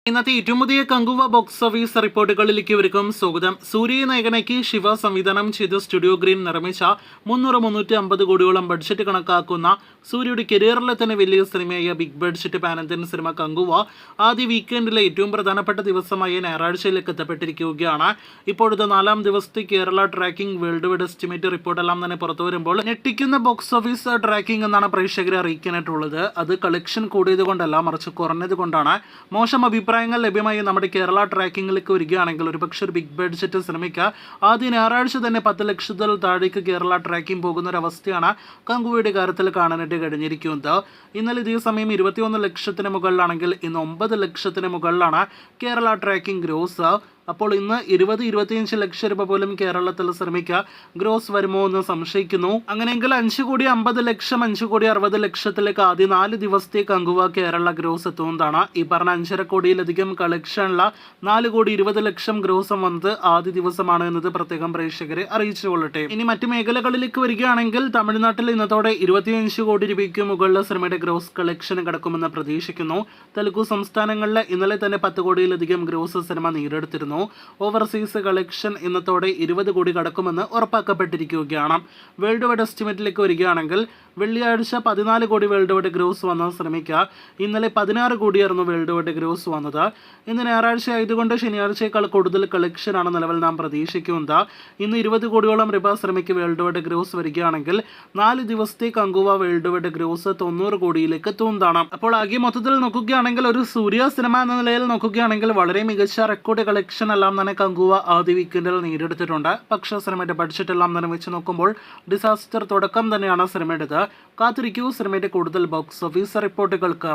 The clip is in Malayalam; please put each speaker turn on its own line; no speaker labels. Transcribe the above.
ഇന്നത്തെ ഏറ്റവും പുതിയ കങ്കുവ ബോക്സ് ഓഫീസ് റിപ്പോർട്ടുകളിലേക്ക് ഇവർക്കും സ്വാഗതം. സൂര്യ നായകനാക്കി ശിവ സംവിധാനം ചെയ്ത് സ്റ്റുഡിയോ ഗ്രീൻ നിർമ്മിച്ച 350 കോടിയോളം ബഡ്ജറ്റ് കണക്കാക്കുന്ന സൂര്യയുടെ കരിയറിലെ തന്നെ വലിയ സിനിമയായ ബിഗ് ബഡ്ജറ്റ് പാനന്ത്യൻ സിനിമ കങ്കുവ ആദ്യ വീക്കെൻഡിലെ ഏറ്റവും പ്രധാനപ്പെട്ട ദിവസമായ ഞായറാഴ്ചയിലേക്ക് എത്തപ്പെട്ടിരിക്കുകയാണ്. ഇപ്പോഴത്തെ 4-ാം ദിവസത്തെ Kerala tracking world wide estimate റിപ്പോർട്ടെല്ലാം തന്നെ പുറത്തു വരുമ്പോൾ ഞെട്ടിക്കുന്ന ബോക്സ് ഓഫീസ് ട്രാക്കിംഗ് എന്നാണ് പ്രേക്ഷകരെ അറിയിക്കാനായിട്ടുള്ളത്. അത് കളക്ഷൻ കൂടിയത് കൊണ്ടല്ല, മറിച്ച് കുറഞ്ഞത് കൊണ്ടാണ്. മോശം അഭിപ്രായങ്ങൾ ലഭ്യമായി നമ്മുടെ കേരള ട്രാക്കിങ്ങിലേക്ക് വരികയാണെങ്കിൽ ഒരുപക്ഷെ ഒരു ബിഗ് ബഡ്ജറ്റ് സിനിമയ്ക്ക് ആദ്യ ഞായറാഴ്ച തന്നെ 10 ലക്ഷത്തിൽ താഴേക്ക് കേരള ട്രാക്കിംഗ് പോകുന്ന ഒരു അവസ്ഥയാണ് കങ്കുവയുടെ കാര്യത്തിൽ കാണാനായിട്ട് കഴിഞ്ഞിരിക്കുന്നത്. ഇന്നലെ ഇതേ സമയം 21 ലക്ഷത്തിന് മുകളിലാണെങ്കിൽ ഇന്ന് 9 ലക്ഷത്തിന് മുകളിലാണ് കേരള ട്രാക്കിംഗ് ഗ്രോസ്. അപ്പോൾ ഇന്ന് 20-25 ലക്ഷം രൂപ പോലും കേരളത്തിൽ സിനിമയ്ക്ക് ഗ്രോസ് വരുമോ എന്ന് സംശയിക്കുന്നു. അങ്ങനെയെങ്കിൽ 5 കോടി 50 ലക്ഷം 5 കോടി 60 ലക്ഷത്തിലേക്ക് ആദ്യ 4 ദിവസത്തെ കങ്കുവ കേരള ഗ്രോസ് എത്തുന്നതാണ്. ഈ പറഞ്ഞ 5.5 കോടിയിലധികം കളക്ഷനുള്ള 4 കോടി 20 ലക്ഷം ഗ്രോസും വന്നത് ആദ്യ ദിവസമാണ് എന്നത് പ്രത്യേകം പ്രേക്ഷകരെ അറിയിച്ചുകൊള്ളട്ടെ. ഇനി മറ്റു മേഖലകളിലേക്ക് വരികയാണെങ്കിൽ തമിഴ്നാട്ടിൽ ഇന്നത്തോടെ 25 കോടി രൂപയ്ക്ക് മുകളിൽ സിനിമയുടെ ഗ്രോസ് കളക്ഷൻ കിടക്കുമെന്ന് പ്രതീക്ഷിക്കുന്നു. തെലുഗു സംസ്ഥാനങ്ങളിലെ ഇന്നലെ തന്നെ 10 കോടിയിലധികം ഗ്രോസ് സിനിമ നേടിയെടുത്തിരുന്നു. ഓവർസീസ് കളക്ഷൻ ഇന്നത്തോടെ 20 കോടി കടക്കുമെന്ന് ഉറപ്പാക്കപ്പെട്ടിരിക്കുകയാണ്. വേൾഡ് വൈഡ് എസ്റ്റിമേറ്റിലേക്ക് വരികയാണെങ്കിൽ വെള്ളിയാഴ്ച 14 കോടി വേൾഡ് വൈഡ് ഗ്രോസ് വന്ന സിനിമയ്ക്ക് ഇന്നലെ 16 കോടിയായിരുന്നു വേൾഡ് വൈഡ് ഗ്രോസ് വന്നത്. ഇന്ന് ഞായറാഴ്ച ആയതുകൊണ്ട് ശനിയാഴ്ചയേക്കാൾ കൂടുതൽ കളക്ഷനാണ് നിലവിൽ നാം പ്രതീക്ഷിക്കുന്നത്. ഇന്ന് 20 കോടിയോളം രൂപ സിനിമയ്ക്ക് വേൾഡ് വൈഡ് ഗ്രോസ് വരികയാണെങ്കിൽ 4 ദിവസത്തെ കങ്കുവ വേൾഡ് വൈഡ് ഗ്രോസ് 90 കോടിയിലേക്ക് എത്തുന്നതാണ്. അപ്പോൾ ആകെ മൊത്തത്തിൽ നോക്കുകയാണെങ്കിൽ ഒരു സൂര്യ സിനിമ എന്ന നിലയിൽ നോക്കുകയാണെങ്കിൽ വളരെ മികച്ച റെക്കോർഡ് കളക്ഷൻ എല്ലാം തന്നെ കങ്കുവ ആദ്യ വീക്കെൻഡിൽ നേടിയെടുത്തിട്ടുണ്ട്. പക്ഷേ സിനിമയുടെ ബഡ്ജറ്റ് എല്ലാം തന്നെ വെച്ച് നോക്കുമ്പോൾ ഡിസാസ്റ്റർ തുടക്കം തന്നെയാണ് സിനിമയുടേത്. കാത്തിരിക്കൂ സിനിമയുടെ കൂടുതൽ ബോക്സ് ഓഫീസ് റിപ്പോർട്ടുകൾക്ക്.